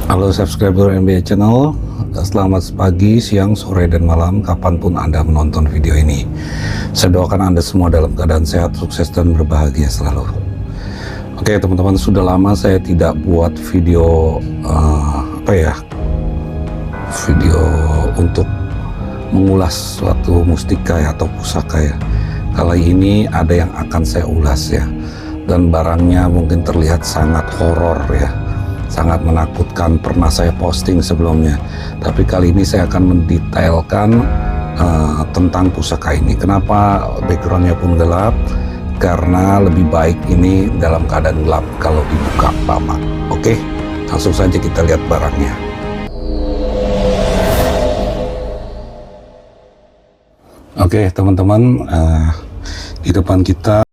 Halo subscriber MBA Channel, selamat pagi, siang, sore, dan malam kapanpun Anda menonton video ini. Saya doakan Anda semua dalam keadaan sehat, sukses, dan berbahagia selalu. Oke teman-teman, sudah lama saya tidak buat video video untuk mengulas suatu mustika ya, atau pusaka ya. Kali ini ada yang akan saya ulas ya, dan barangnya mungkin terlihat sangat horor ya, sangat menakutkan. Pernah saya posting sebelumnya, tapi kali ini saya akan mendetailkan tentang pusaka ini. Kenapa backgroundnya pun gelap? Karena lebih baik ini dalam keadaan gelap kalau dibuka lama. Oke, langsung saja kita lihat barangnya. Oke teman-teman, di depan kita